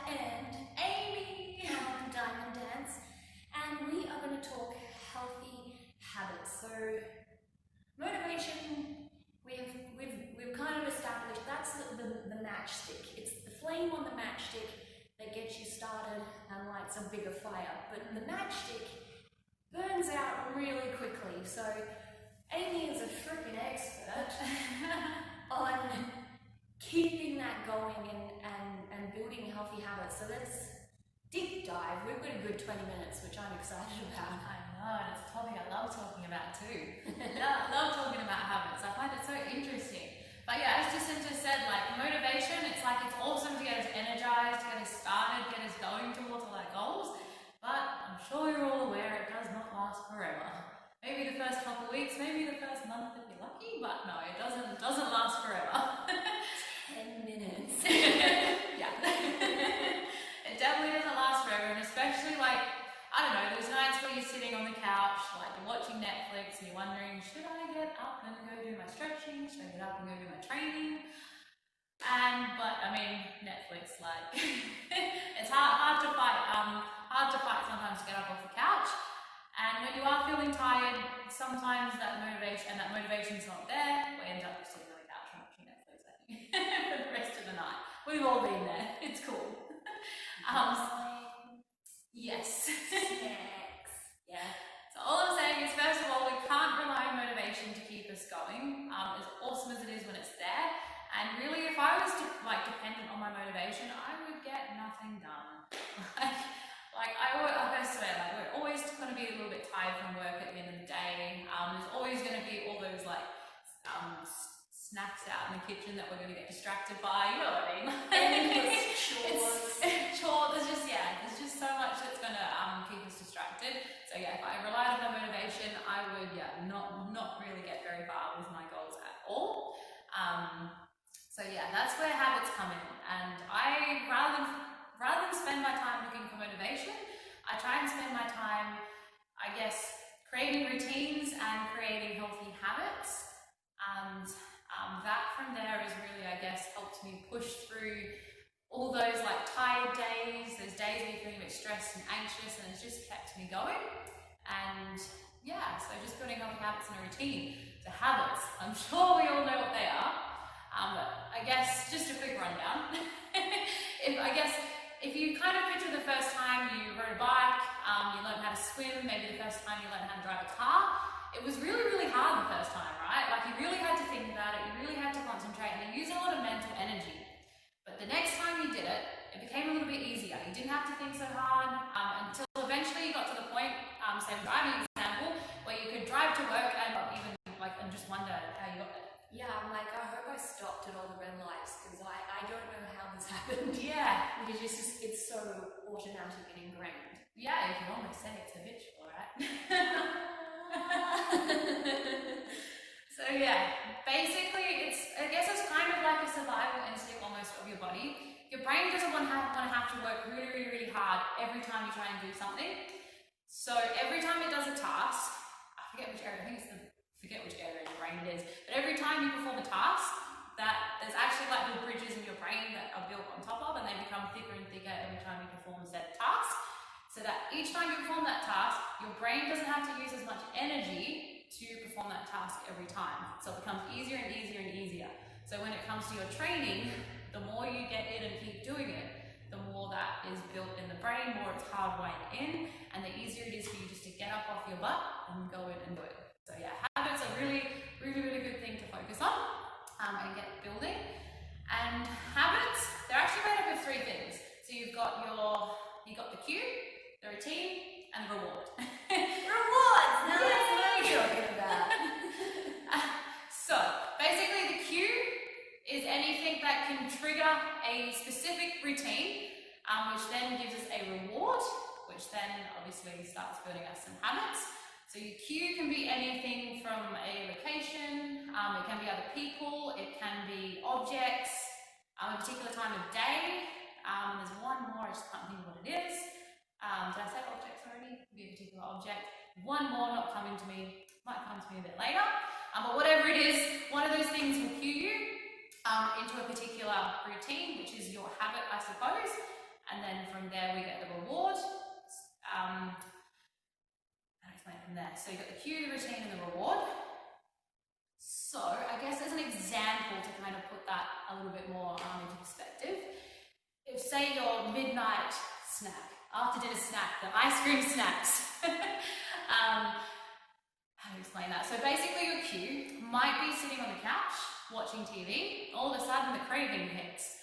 and Amy on Diamond Dance, and we are going to talk healthy habits. So motivation, we've kind of established that's the matchstick. It's the flame on the matchstick that gets you started and lights a bigger fire. But the matchstick burns out really quickly. So Amy is a freaking expert on keeping that going and building healthy habits. So let's deep dive. We've got a good 20 minutes, which I'm excited about. I know, and it's a topic I love talking about too. I love talking about habits. I find it so interesting. But yeah, as Jacinta said, like motivation, it's awesome to get us energized, get us started, get us going towards all our goals. But I'm sure you're all aware it does not last forever. Maybe the first couple of weeks, maybe the first month if you're lucky, but no, it doesn't last forever. 10 minutes. Yeah. It definitely doesn't last forever, and especially I don't know, those nights where you're sitting on the couch, you're watching Netflix and you're wondering, should I get up and go do my stretching? Should I get up and go do my training? But I mean, Netflix, it's hard to fight sometimes to get up off the couch. And when you are feeling tired, sometimes that motivation's not there. We end up just sitting on the couch and watching Netflix, I think, for the rest of the night. We've all been there. It's cool. Yes. Snacks. Yeah. So all I'm saying is, first of all, we can't rely on motivation to keep us going. As awesome as it is when it's there. And really, if I was dependent on my motivation, I would get nothing done. I swear, we're always going to be a little bit tired from work at the end of the day. There's always going to be all those snacks out in the kitchen that we're going to get distracted by. You know what I mean? Chores. There's just so much that's going to keep us distracted. So yeah, if I relied on my motivation, I would not really get very far with my goals at all. So yeah, that's where habits come in. And I rather than spend my time looking for motivation, I try and spend my time, I guess, creating routines and creating healthy habits. And that from there has really, I guess, helped me push through all those tired days, those days where you're feeling a bit stressed and anxious, and it's just kept me going. And yeah, so just building healthy habits and a routine. So habits, I'm sure we all know what they are. But I guess just a quick rundown. If you kind of picture the first time you rode a bike, you learned how to swim, maybe the first time you learned how to drive a car, it was really, really hard the first time, right? You really had to think about it, you really had to concentrate, and it used a lot of mental energy. But the next time you did it, it became a little bit easier. You didn't have to think so hard until eventually you got to the point, say driving example, where you could drive to work and even and just wonder how you got there. Yeah, I'm I hope I stopped at all the red lights, because I don't know how this happened. Yeah. Because it's so automatic and ingrained. Yeah, you can almost say it's habitual, right? So yeah, basically I guess it's kind of like a survival instinct almost of your body. Your brain doesn't want to have to work really, really, really hard every time you try and do something. So every time it does a task, I forget which area of your brain it is, but every time you perform a task, that there's actually little bridges in your brain that are built on top of, and they become thicker and thicker every time you perform said task. So that each time you perform that task, your brain doesn't have to use as much energy to perform that task every time. So it becomes easier and easier and easier. So when it comes to your training, the more you get in and keep doing it, the more that is built in the brain, more it's hardwired in, and the easier it is for you just to get up off your butt and go in and do it. So yeah, habits are really, really, really good thing to focus on and get building. And habits, they're actually made up of three things. So you've got the cue, the routine, and the reward. Rewards! Now that's what I'm talking about. So basically the cue is anything that can trigger a specific routine, which then gives us a reward, which then obviously starts building us some habits. So your cue can be anything from a location, it can be other people, it can be objects, a particular time of day. There's one more, I just can't think of what it is. Did I say objects already? It could be a particular object. One more not coming to me, might come to me a bit later. But whatever it is, one of those things will cue you into a particular routine, which is your habit, I suppose. and then from there we get the reward. I'll explain from there. So you've got the cue, the routine, and the reward. So I guess as an example to kind of put that a little bit more into perspective, if say your midnight snack, after dinner snack, the ice cream snacks. How to explain that? So basically your cue might be sitting on the couch watching TV, all of a sudden the craving hits.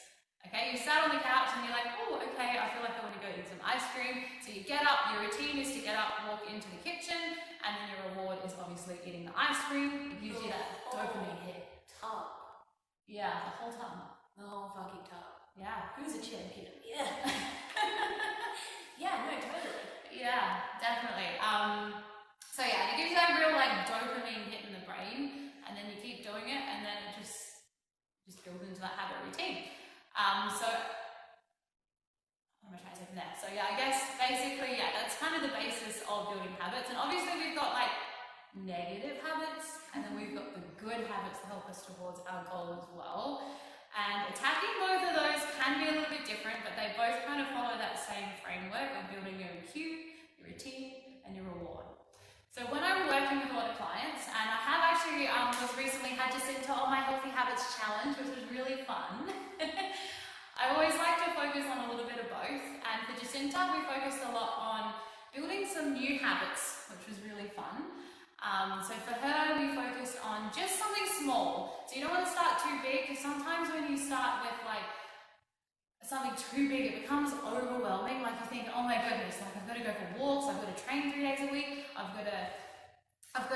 Okay, you sat on the couch and you're like, oh, okay, I feel like I want to go eat some ice cream. So you get up, your routine is to get up, walk into the kitchen, and then your reward is obviously eating the ice cream. It gives you that dopamine hit. Tub. Yeah, the whole time. The whole fucking tub. Yeah. Who's a champion? Yeah. Yeah, no, totally. Yeah, definitely. So yeah, it gives you that real like dopamine hit in the brain, and then you keep doing it, and then it just builds into that habit routine. So what am I trying to say from there? So yeah, I guess basically, yeah, that's kind of the basis of building habits. And obviously we've got like negative habits, and then we've got the good habits that help us towards our goal as well. And attacking both of those can be a little bit different, but they both kind of follow that same framework of building your cue, your routine, and your reward. So when I'm working with a lot of clients, and I have actually just recently had Jacinta on my Healthy Habits Challenge, which was really fun. I always like to focus on a little bit of both, and for Jacinta we focused a lot on building some new habits, which was really fun. So for her we focused on just something small. So you don't want to start too big, because sometimes when you start with like something too big, it becomes overwhelming. Like you think, oh my goodness, like I've got to go for walks, I've got to train 3 days a week, I've got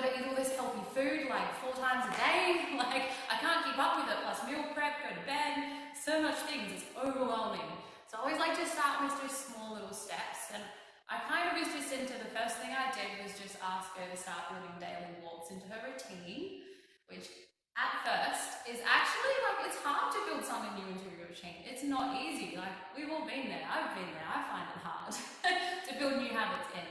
to eat all this healthy food like 4 times a day. Like I can't keep up with it, plus meal prep, go to bed, so much things, it's overwhelming. So I always like to start with just small little steps. And I kind of was just into, the first thing I did was just ask her to start building daily walks into her routine, which at first is actually like, it's hard to build something new into your routine. It's not easy. Like we've all been there, I've been there, I find it hard to build new habits in.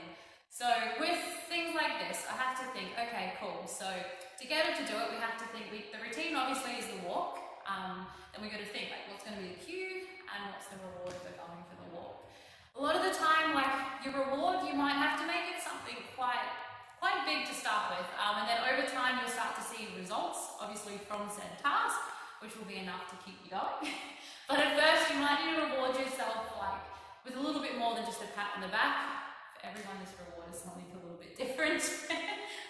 So with things like this, I have to think, okay, cool. So to get her to do it, we have to think, the routine obviously is the walk. Then we got to think like what's going to be the cue and what's the reward if we're going for the walk. A lot of the time, like your reward, you might have to make it something quite big to start with, and then over time you'll start to see results, obviously from said task, which will be enough to keep you going. But at first you might need to reward yourself like with a little bit more than just a pat on the back. For everyone, this reward is something a little bit different.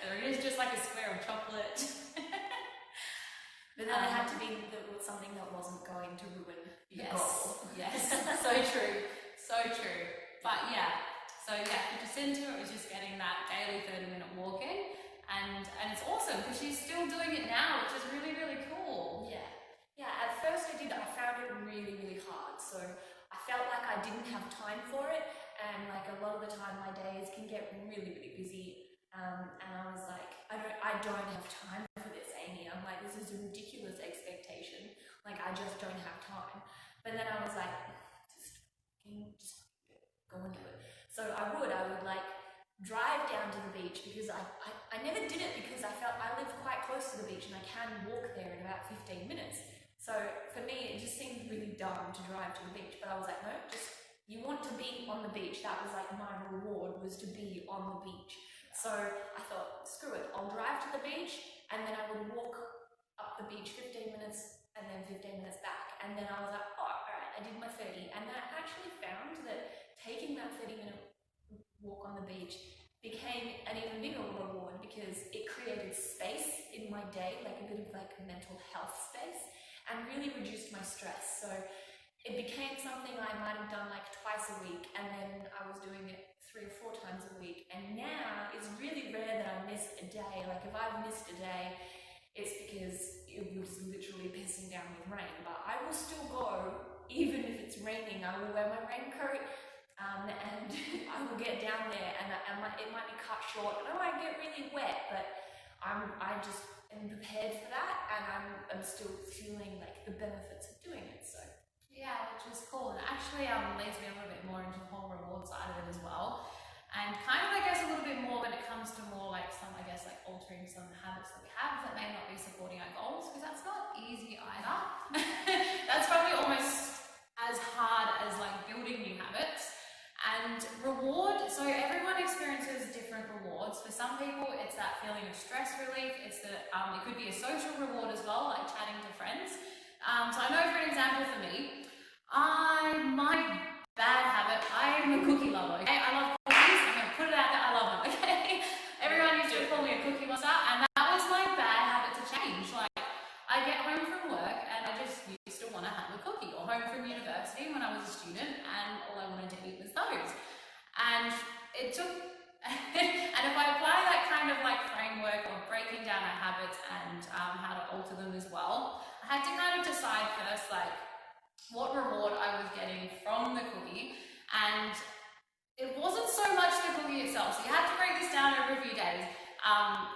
Or it is just like a square of chocolate. But then it had to be something that wasn't going to ruin the goal. Yes, so true, so true. But yeah, so yeah, for Jacinta, it was just getting that daily 30-minute walk in, and it's awesome because she's still doing it now, which is really, really cool. Yeah. Yeah, at first I found it really, really hard. So I felt like I didn't have time for it, and like a lot of the time my days can get really, really busy. And I was like, I don't have time for this, Amy. I'm like, this is a ridiculous expectation. Like, I just don't have time. But then I was like, just go and do it. So I would like drive down to the beach, because I never did it because I felt I live quite close to the beach and I can walk there in about 15 minutes. So for me, it just seemed really dumb to drive to the beach. But I was like, no, you want to be on the beach. That was like my reward, was to be on the beach. So I thought, screw it, I'll drive to the beach, and then I would walk up the beach 15 minutes and then 15 minutes back. And then I was like, oh, all right, I did my 30. And then I actually found that taking that 30-minute walk on the beach became an even bigger reward, because it created space in my day, like a bit of like mental health space, and really reduced my stress. So it became something I might have done like twice a week, and then I was doing it 3 or 4 times a week. And now it's really rare that I miss a day. Like if I've missed a day, it's because it was literally pissing down with rain. But I will still go, even if it's raining. I will wear my raincoat, and I will get down there, and it might be cut short, and I might get really wet, but I just am prepared for that, and I'm still feeling like the benefits of doing it. So. Yeah, which is cool, and it actually leads me a little bit more into the whole reward side of it as well, and kind of I guess a little bit more when it comes to more like some, I guess, like altering some habits that we have that may not be supporting our goals, because that's not easy either. That's probably almost as hard as like building new habits. that feeling of stress relief. It's the it could be a social reward as well, like chatting to friends. So I know, for an example, for me, my bad habit, I am a cookie lover. Okay, I love cookies. I'm gonna put it out there. I love them. Okay, everyone used to call me a cookie monster, and that was my bad habit to change. Like, I get home from work and I just used to want to have a cookie, or home from university when I was a student, and all I wanted to eat was those. And it took, and if I apply that kind of like framework of breaking down our habits and how to alter them as well, I had to kind of decide first, like, what reward I was getting from the cookie. And it wasn't so much the cookie itself, so you have to break this down over a few days.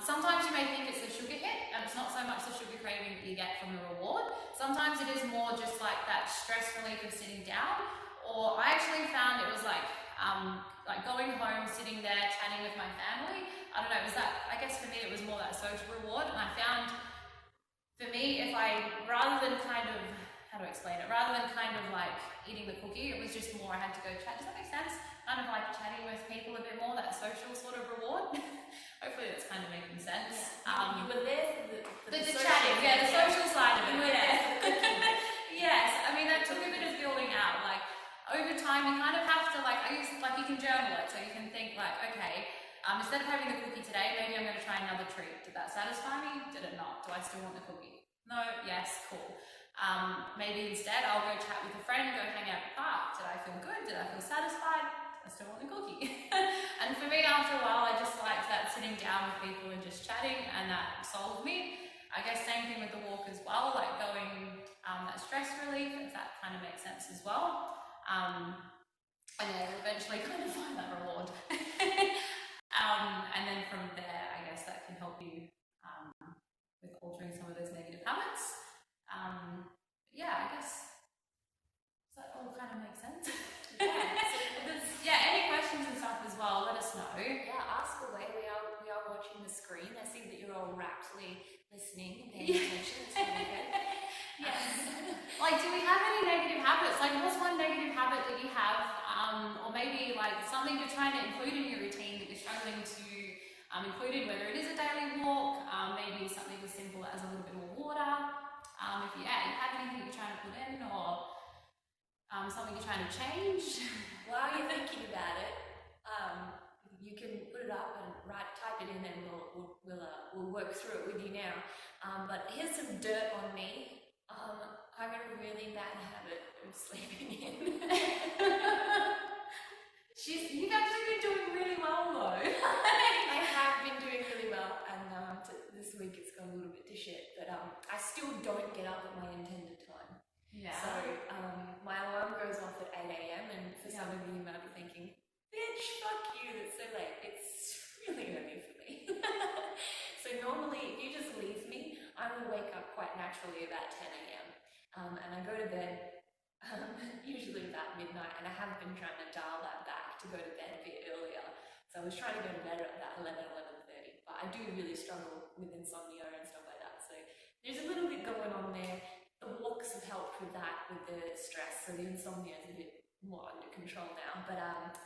Sometimes you may think it's the sugar hit, and it's not so much the sugar craving that you get from the reward. Sometimes it is more just like that stress relief of sitting down, or I actually found it was like going home, sitting there, chatting with my family. I don't know, it was that, I guess for me it was more that social reward, and I found, for me, if I, rather than kind of, how do I explain it, rather than kind of like eating the cookie, it was just more I had to go chat. Does that make sense? Kind of like chatting with people a bit more, that social sort of reward. Hopefully that's kind of making sense. Yeah. You were there for the chatting, yeah, the social side of it. You were there for the cookie. Yes, I mean, that took a bit of building out. Like, over time, you kind of have to, like, I use, like, you can journal it, so you can think, like, okay, instead of having the cookie today, maybe I'm going to try another treat. Did that satisfy me? Did it not? Do I still want the cookie? No? Yes? Cool. Maybe instead I'll go chat with a friend, go hang out at the park. Did I feel good? Did I feel satisfied? I still want the cookie. And for me, after a while, I just liked that sitting down with people and just chatting, and that solved me. I guess same thing with the walk as well, like going that stress relief, if that kind of makes sense as well. And then eventually kind of find that reward. And then from there, I guess that can help you with altering some of those negative habits. Yeah, I guess, does that all kind of make sense? Yeah. Yeah, any questions and stuff as well, let us know. Yeah, ask away. We are watching the screen. I see that you're all raptly listening and paying attention. It's really good. Yes. Like, do we have any negative habits? Like, what's one negative habit that you have? Or maybe like something you're trying to include in your routine that you're struggling to include in, whether it is a daily walk, maybe something as simple as a little bit more water. If you have anything you're trying to put in, or something you're trying to change. While you're thinking about it, you can put it up and type it in, and we'll work through it with you now. But here's some dirt on me. I got a really bad habit of sleeping in. You've actually been doing really well though. I have been doing really well, and this week it's gone a little bit to shit. But I still don't get up at my intended time. Yeah. So my alarm goes off at 8 a.m. and for some of you might be thinking, bitch, fuck you, it's so late. It's really early for me. So normally, if you just leave me, I will wake up quite naturally about 10 a.m. And I go to bed usually about midnight, and I have been trying to dial that back to go to bed a bit earlier. So I was trying to go to bed at about 11:30, but I do really struggle with insomnia and stuff like that. So there's a little bit going on there. The walks have helped with that, with the stress, so the insomnia is a bit more under control now. But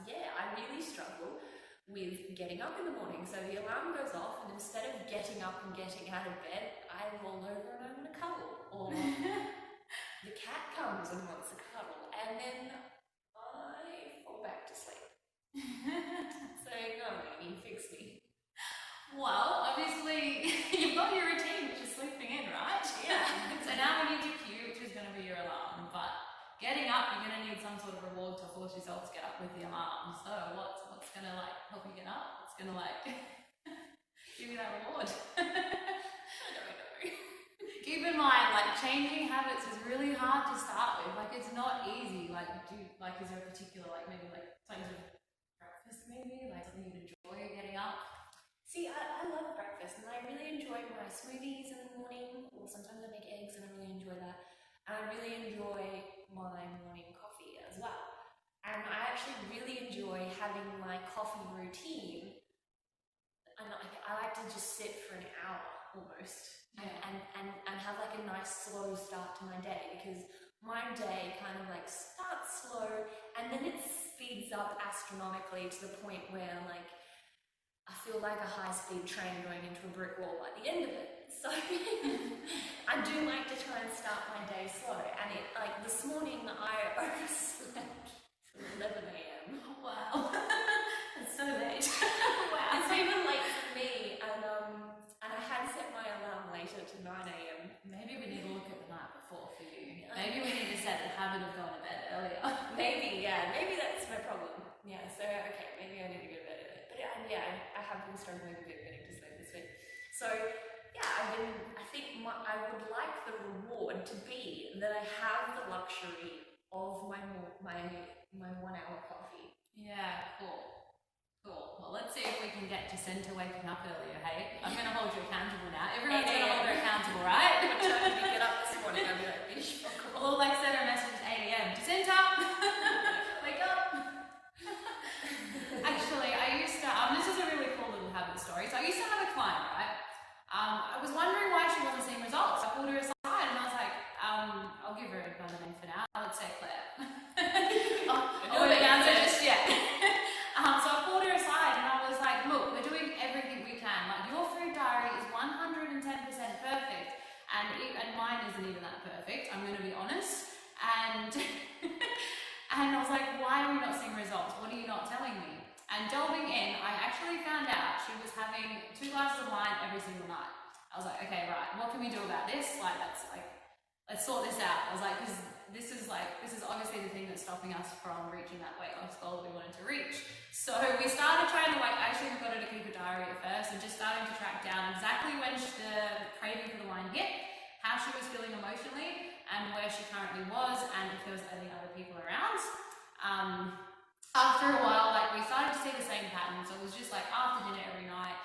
yeah, I really struggle with getting up in the morning. So the alarm goes off, and instead of getting up and getting out of bed, I roll over and I want to cuddle. Or the cat comes and wants a cuddle, and then I fall back to sleep. So go on, Amy, fix me. Well, obviously you've got your routine, which is sleeping in, right? Yeah. So now we need your cue, which is going to be your alarm. But getting up, you're going to need some sort of reward to force yourself to get up with the alarm. So what's going to like help you get up? What's going to like give you that reward? I don't know. Keep in mind, like, changing habits is really hard to start with. Like, it's not easy. Like, is there a particular, like, maybe like something to breakfast, maybe like something you enjoy getting up? See, I love breakfast, and I really enjoy my smoothies in the morning, or sometimes I make eggs and I really enjoy that. And I really enjoy my morning coffee as well. And I actually really enjoy having my coffee routine. And I like to just sit for an hour almost, and have like a nice slow start to my day, because my day kind of like starts slow and then it speeds up astronomically to the point where like a feel like a high-speed train going into a brick wall by the end of it. So I do like to try and start my day slow. And it, like this morning, I overslept till 11 a.m. Wow. It's so late. Wow. It's even late for me, and I had set my alarm later to 9 a.m. Maybe we need to look at the night before for you. Maybe we need to set the habit of going to bed earlier. Maybe, yeah. Maybe that's my problem. Yeah, so, okay, maybe I need to go to bed early. But yeah, I have been struggling a bit getting to sleep this week. So, yeah, I think I would like the reward to be that I have the luxury of my 1 hour coffee. Yeah, cool. Well, let's see if we can get Jacinta waking up earlier, hey? I'm going to hold you accountable now. Everyone's going to hold her accountable, right? What time did you get up this morning? I'll be like, bish, fuck off. Well, like send her a message at 8 a.m. Jacinta! Wake up! Actually, I used to, this is a really cool little habit story. So I used to have a client, right? I was wondering why she wasn't seeing results. I pulled her aside and I was like, I'll give her another name for now. Let's say Claire. Oh, the answer just yet. So I pulled her aside and I was like, look, we're doing everything we can. Like, your food diary is 110% perfect, and mine isn't even that perfect, I'm going to be honest. And and I was like, why are we not seeing results? What are you not telling me? And delving in, I actually found out she was having 2 glasses of wine every single night. I was like, okay, right, what can we do about this? Let's sort this out. I was like, because this is obviously the thing that's stopping us from reaching that weight loss goal that we wanted to reach. So we started trying to actually we got her to keep a diary at first and just starting to track down exactly when the craving for the wine hit, how she was feeling emotionally, and where she currently was, and if there was any other people around. After a while, we started to see the same pattern. So it was just after dinner every night,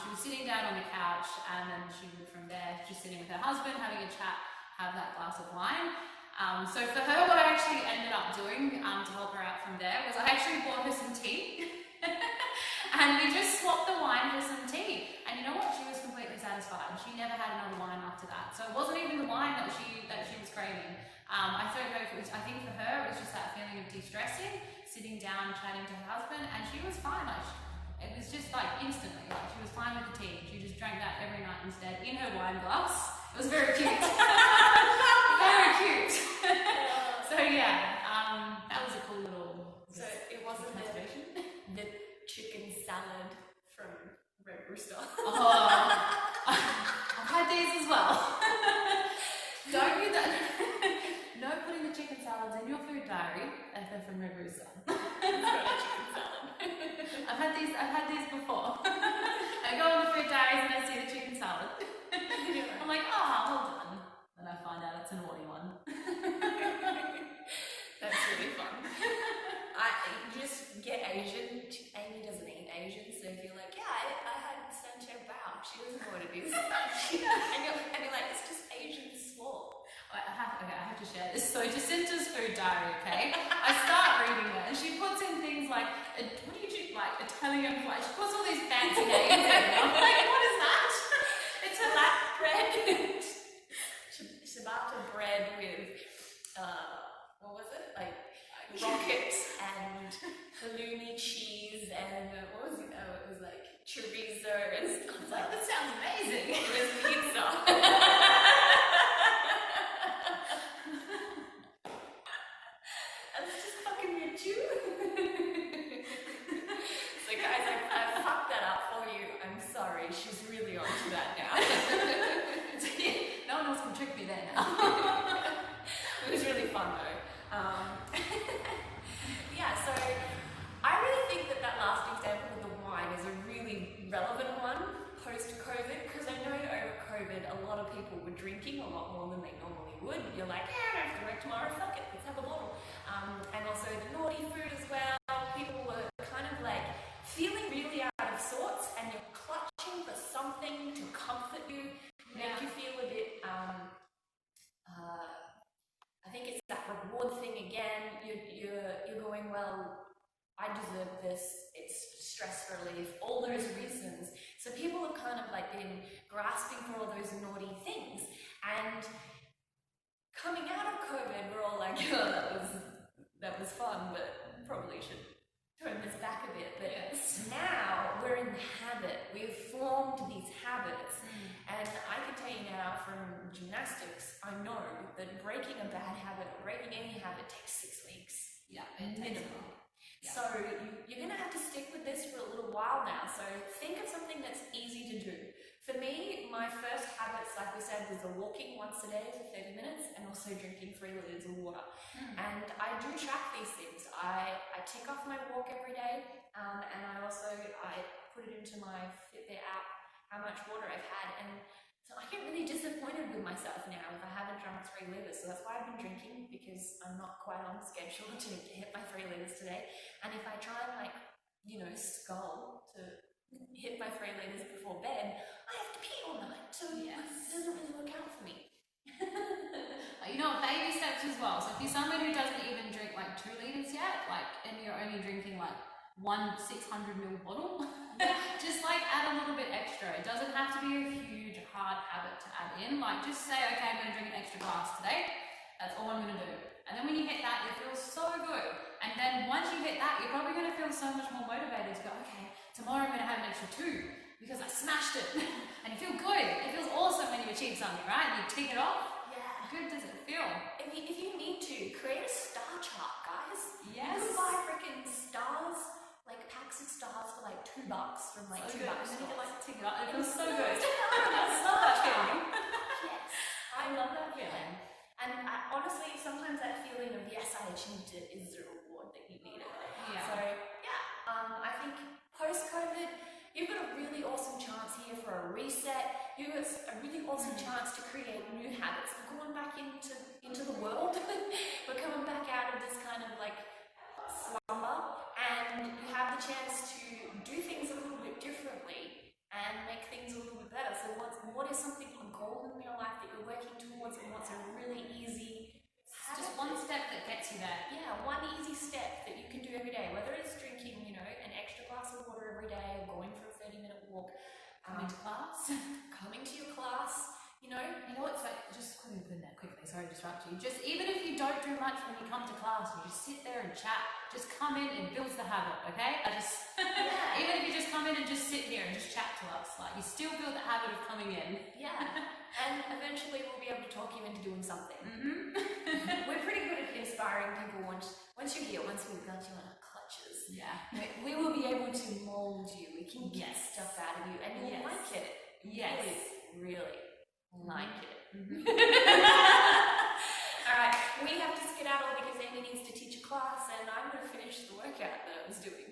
she was sitting down on the couch, and then she would from there just sitting with her husband, having a chat, have that glass of wine. So for her, what I actually ended up doing to help her out from there was I actually bought her some tea and we just swapped the wine for some tea. And you know what? She was completely satisfied. She never had another wine after that. So it wasn't even the wine that she was craving. I think for her it was just that feeling of de-stressing, sitting down, chatting to her husband, and she was fine. It was just instantly. She was fine with the tea. She just drank that every night instead in her wine glass. It was very cute. Very cute. So yeah, that was a cool little. So it wasn't the chicken salad from Red Rooster. Oh, I've had these as well. Don't do that. No putting the chicken salads in your food diary if they're from Red Rooster. It's not a chicken salad. I've had these before. I go on the food diaries and I see the chicken salad. I'm like, well done. Then I find out it's a naughty one. That's really fun. I just get Asian. Amy doesn't eat Asian, so if you're like, I had Sanche Bao, she doesn't know what it is. and you're like, it's just Asian slaw. I have to share this. So Jacinta's food diary, okay? I start reading it and she puts in things like, what do you do, Italian flight? She puts all these fancy names in it. I'm like, what is that? It's a flatbread. Ciabatta bread with, what was it? Rockets and halloumi cheese and, what was it? Oh, it was chorizo and stuff. That sounds amazing. It was pizza. That's just fucking weird too. So guys, I fucked that up for you. I'm sorry. She's really onto that now. No one else can trick me there now. It was really fun though. Yeah, so I really think that last example of the wine is a really relevant one post-COVID, because I know over COVID a lot of people were drinking a lot more than they normally would. You're like, I don't have to work tomorrow, fuck it, let's have a bottle. And also the naughty food as well. People were kind of feeling really out of sorts, and you're clutching for something to comfort you, make you feel a bit, I think it's that reward thing again. You're going, well, I deserve this, it's stress relief, all those reasons. So people have kind of been grasping for all those naughty things. And coming out of COVID, we're all like, oh, that was fun, but probably should turn this back a bit. But yes. Now we're in the habit gymnastics, I know that breaking a bad habit or breaking any habit takes 6 weeks. Yeah, it takes a Minimum. while. Yeah. So you're going to have to stick with this for a little while now. So think of something that's easy to do. For me, my first habits, like we said, was the walking once a day for 30 minutes and also drinking 3 liters of water. And I do track these things. I tick off my walk every day, and I put it into my Fitbit app how much water I've had. And so I get really disappointed with myself now if I haven't drunk 3 liters. So that's why I've been drinking, because I'm not quite on schedule to hit my 3 liters today. And if I try and skull to hit my 3 liters before bed, I have to pee all night. So it doesn't really work out for me. Baby steps as well. So if you're someone who doesn't even drink 2 liters yet, and you're only drinking one 600ml bottle, just add a little bit extra. It doesn't have to be a huge hard habit to add in. Just say, okay, I'm going to drink an extra glass today. That's all I'm going to do. And then when you hit that, it feels so good. And then once you hit that, you're probably going to feel so much more motivated to go, okay, tomorrow I'm going to have an extra 2 because I smashed it. And you feel good. It feels awesome when you achieve something, right? And you tick it off. Yeah. How good does it feel? If you need to, create a star chart, guys. Yes. You can buy freaking stars, packs of stars for $2 from $2. So good. And then you can tick it off. It And feels so it's good. I love that feeling. Yes, I love that feeling. And honestly, sometimes that feeling of yes, I achieved it is the reward that you needed. Yeah. So I think post-COVID, you've got a really awesome chance here for a reset. You've got a really awesome chance to create new habits. We're going back into the world. We're coming back out of this kind of slumber, and you have the chance to do things a little bit differently and make things a little bit better. So what is something, a goal in your life that you're working towards, and what's a really easy habit? Just one step that gets you there. Yeah, one easy step that you can do every day, whether it's drinking, an extra glass of water every day, or going for a 30-minute walk, Coming to class. coming to your class, You know what's just quickly, sorry to disrupt you. Just even if you don't do much when you come to class, you just sit there and chat. Just come in, it builds the habit, okay? Even if you just come in and just sit here and just chat to us, you still build the habit of coming in. Yeah, and eventually we'll be able to talk you into doing something. We're pretty good at inspiring people once you're here, once we've got you in our clutches. Yeah. We will be able to mold you. We can get stuff out of you, and you'll like it. Yes. Really like it. All right, we have to skedaddle because Amy needs to teach a class, and I'm going to finish the workout that I was doing.